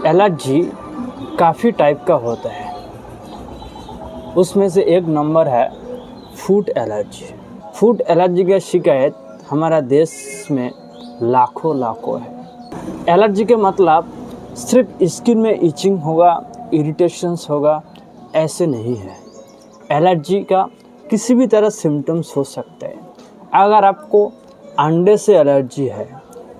Allergy काफ़ी type का होता है। उसमें से एक नंबर है फूड एलर्जी। फूड एलर्जी की शिकायत हमारा देश में लाखों है। एलर्जी के मतलब सिर्फ स्किन में इचिंग होगा, इरिटेशंस होगा, ऐसे नहीं है। एलर्जी का किसी भी तरह सिम्टम्स हो सकते हैं। अगर आपको अंडे से एलर्जी है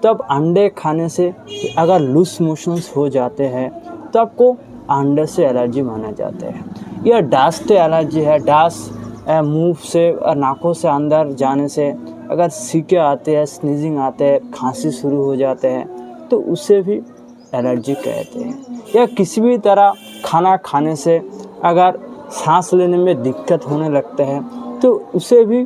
तो आप अंडे खाने से अगर लूज मोशंस हो जाते हैं तो आपको अंडे से एलर्जी माना जाता है। या डस्ट से एलर्जी है, डस्ट मुंह से और नाकों से अंदर जाने से अगर छींके आते हैं, स्नीजिंग आते हैं, खांसी शुरू हो जाते हैं तो उसे भी एलर्जी कहते हैं। या किसी भी तरह खाना खाने से अगर सांस लेने में दिक्कत होने लगता है तो उसे भी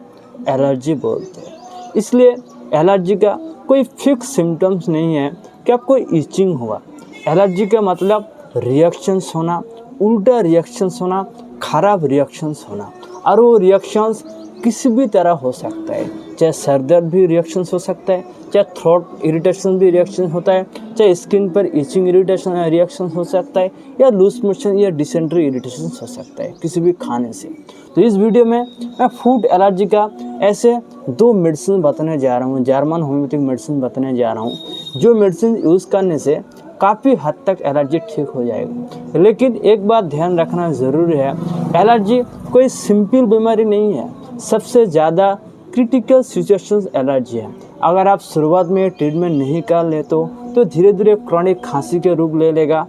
एलर्जी बोलते हैं। इसलिए एलर्जी का कोई फिक्स सिम्टम्स नहीं है कि आपको इचिंग हुआ। एलर्जी का मतलब रिएक्शंस होना, उल्टा रिएक्शंस होना, खराब रिएक्शंस होना, और वो रिएक्शंस किसी भी तरह हो सकता है। चाहे सर दर्द भी रिएक्शंस हो सकता है, चाहे थ्रोट इरिटेशन भी रिएक्शन होता है, चाहे स्किन पर इचिंग इरिटेशन रिएक्शन हो सकता है, या लूज मोशन या डिसेंट्री इरिटेशन हो सकता है किसी भी खाने से। तो इस वीडियो में मैं फूड एलर्जी का ऐसे 2 मेडिसिन बताने जा रहा हूँ, जर्मन होम्योपैथिक मेडिसिन बताने जा रहा हूँ, जो मेडिसिन यूज़ करने से काफ़ी हद तक एलर्जी ठीक हो जाएगी। लेकिन एक बात ध्यान रखना ज़रूरी है, एलर्जी कोई सिंपल बीमारी नहीं है। सबसे ज़्यादा क्रिटिकल सिचुएशंस एलर्जी है। अगर आप शुरुआत में ट्रीटमेंट नहीं कर ले तो धीरे धीरे क्रॉनिक खांसी के रूप ले लेगा।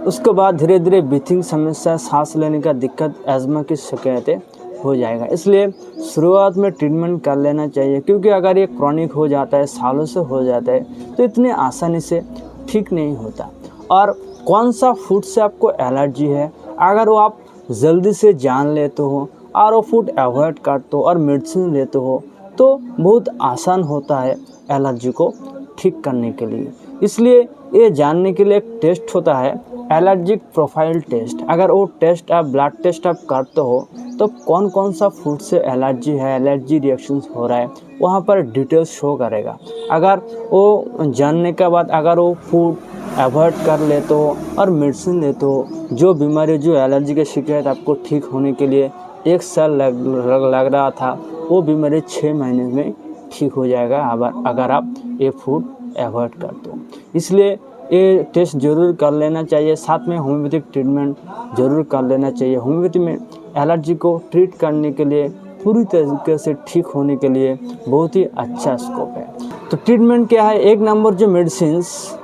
उसके बाद धीरे धीरे ब्रीथिंग समस्या, सांस लेने का दिक्कत, एस्मा की शिकायतें हो जाएगा। इसलिए शुरुआत में ट्रीटमेंट कर लेना चाहिए, क्योंकि अगर ये क्रॉनिक हो जाता है, सालों से हो जाता है, तो इतनी आसानी से ठीक नहीं होता। और कौन सा फूड से आपको एलर्जी है, अगर वो आप जल्दी से जान लेते हो और वो फूड अवॉइड करते हो और मेडिसिन लेते हो तो बहुत आसान होता है एलर्जी को ठीक करने के लिए। इसलिए ये जानने के लिए एक टेस्ट होता है, एलर्जिक प्रोफाइल टेस्ट। अगर वो टेस्ट आप ब्लड टेस्ट आप करते हो तो कौन कौन सा फूड से एलर्जी है, एलर्जी रिएक्शंस हो रहा है, वहाँ पर डिटेल्स शो करेगा। अगर वो जानने के बाद अगर वो फूड अवॉइड कर लेते हो और मेडिसिन लेते हो, जो बीमारी, जो एलर्जी की शिकायत आपको ठीक होने के लिए 1 साल लग रहा था, वो बीमारी 6 महीने में ठीक हो जाएगा अगर आप ये फूड अवॉइड करते हो। इसलिए ये टेस्ट ज़रूर कर लेना चाहिए। साथ में होम्योपैथिक ट्रीटमेंट ज़रूर कर लेना चाहिए। होम्योपैथी में एलर्जी को ट्रीट करने के लिए, पूरी तरीके से ठीक होने के लिए बहुत ही अच्छा स्कोप है। तो ट्रीटमेंट क्या है? 1 नंबर जो मेडिसिन्स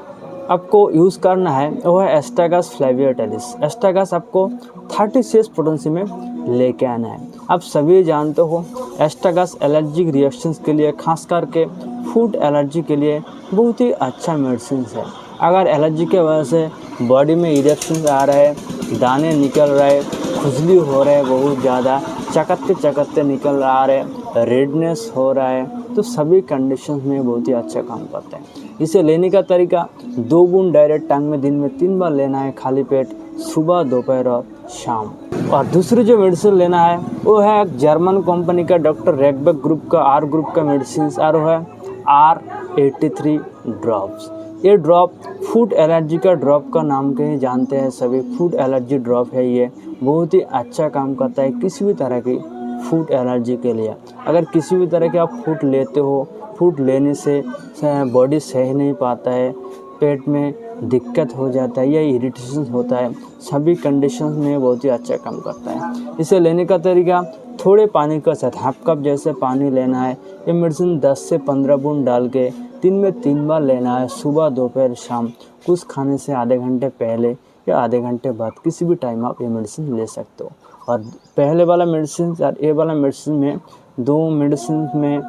आपको यूज़ करना है वो है एस्ट्रागस फ्लेवियोटिलिस। एस्ट्रागस आपको 36 पोटेंसी में लेके आना है। आप सभी जानते हो एस्ट्रागस एलर्जिक रिएक्शंस के लिए, खास करके फूड एलर्जी के लिए बहुत ही अच्छा मेडिसिन है। अगर एलर्जी के वजह से बॉडी में इरेक्शन आ रहा है, दाने निकल रहे, खुजली हो रहा है बहुत ज़्यादा, चकत्ते निकल आ रहे, रेडनेस हो रहा है, तो सभी कंडीशन में बहुत ही अच्छा काम करता है। इसे लेने का तरीका 2 बूंद डायरेक्ट टांग में दिन में 3 बार लेना है, खाली पेट, सुबह, दोपहर और शाम। और दूसरी जो मेडिसिन लेना है वो है जर्मन कंपनी का डॉक्टर रेगबेक ग्रुप का आर ग्रुप का मेडिसिन, और वो है R83 ड्रॉप्स। ये ड्रॉप फूड एलर्जी का ड्रॉप का नाम के ही जानते हैं सभी। फूड एलर्जी ड्रॉप है, ये बहुत ही अच्छा काम करता है किसी भी तरह की फूड एलर्जी के लिए। अगर किसी भी तरह के आप फूड लेते हो, फूड लेने से बॉडी सह नहीं पाता है, पेट में दिक्कत हो जाता है या इरिटेशन होता है, सभी कंडीशंस में बहुत ही अच्छा काम करता है। इसे लेने का तरीका थोड़े पानी का साथ हाफ कप जैसे पानी लेना है। ये मेडिसिन 10 से 15 बूंद डाल के दिन में 3 बार लेना है, सुबह, दोपहर, शाम। कुछ खाने से आधे घंटे पहले या आधे घंटे बाद किसी भी टाइम आप ये मेडिसिन ले सकते हो। और पहले वाला मेडिसिन और ये वाला मेडिसिन में, 2 मेडिसिन में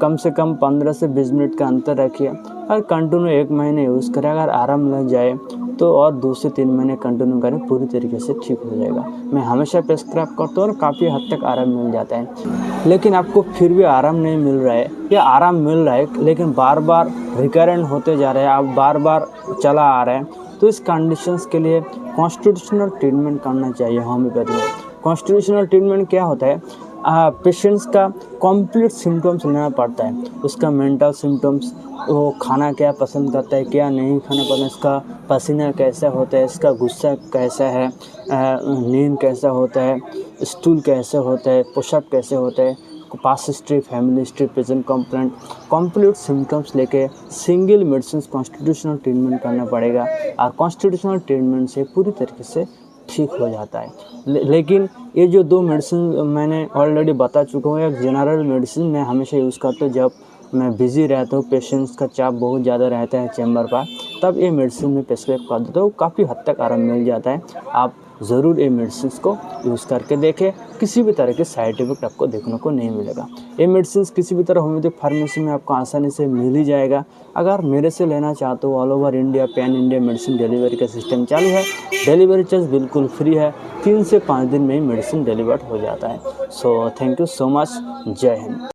कम से कम 15 से 20 मिनट का अंतर रखिए और कंटिन्यू 1 महीने यूज़ करें। अगर आराम लग जाए तो और 2 से 3 महीने कंटिन्यू करें, पूरी तरीके से ठीक हो जाएगा। मैं हमेशा प्रेस्क्राइब करता हूँ और काफ़ी हद तक आराम मिल जाता है। लेकिन आपको फिर भी आराम नहीं मिल रहा है या आराम मिल रहा है लेकिन बार बार रिकरेंट होते जा रहे हैं, आप बार बार चला आ रहे हैं, तो इस कंडीशंस के लिए कॉन्स्टिट्यूशनल ट्रीटमेंट करना चाहिए होम्योपैथी में। कॉन्स्टिट्यूशनल ट्रीटमेंट क्या होता है? पेशेंट्स का कंप्लीट सिम्टम्स लेना पड़ता है, उसका मेंटल सिम्टम्स, वो खाना क्या पसंद करता है, क्या नहीं खाना पसंद, इसका पसीना कैसा होता है, इसका गुस्सा कैसा है, नींद कैसा होता है, स्टूल कैसे होता है, पुशअप कैसे होता है, past history, family history, present complaint, complete symptoms लेके सिंगल मेडिसिन कॉन्स्टिट्यूशनल ट्रीटमेंट करना पड़ेगा और कॉन्स्टिट्यूशनल ट्रीटमेंट से पूरी तरीके से ठीक हो जाता है। लेकिन ये जो 2 मेडिसिन मैंने ऑलरेडी बता चुका हूँ, एक जनरल मेडिसिन मैं हमेशा यूज़ करता हूँ जब मैं बिज़ी रहता हूँ, पेशेंट्स का चाप बहुत ज़्यादा रहता है चैम्बर पर, तब ये मेडिसिन मैं प्रिस्क्राइब कर देता हूँ, काफ़ी हद तक आराम मिल जाता है। आप ज़रूर ये मेडिसिन को यूज़ करके देखें, किसी भी तरह के साइड इफ़ेक्ट आपको देखने को नहीं मिलेगा। ये मेडिसिन किसी भी तरह होम्योपैथिक फार्मेसी में आपको आसानी से मिल ही जाएगा। अगर मेरे से लेना चाहते हो, all over India pan India medicine delivery का सिस्टम चालू है, डिलीवरी चार्ज बिल्कुल फ्री है, 3 से 5 दिन में ही मेडिसिन डिलीवर्ड हो जाता है। So thank you so much, जय हिंद।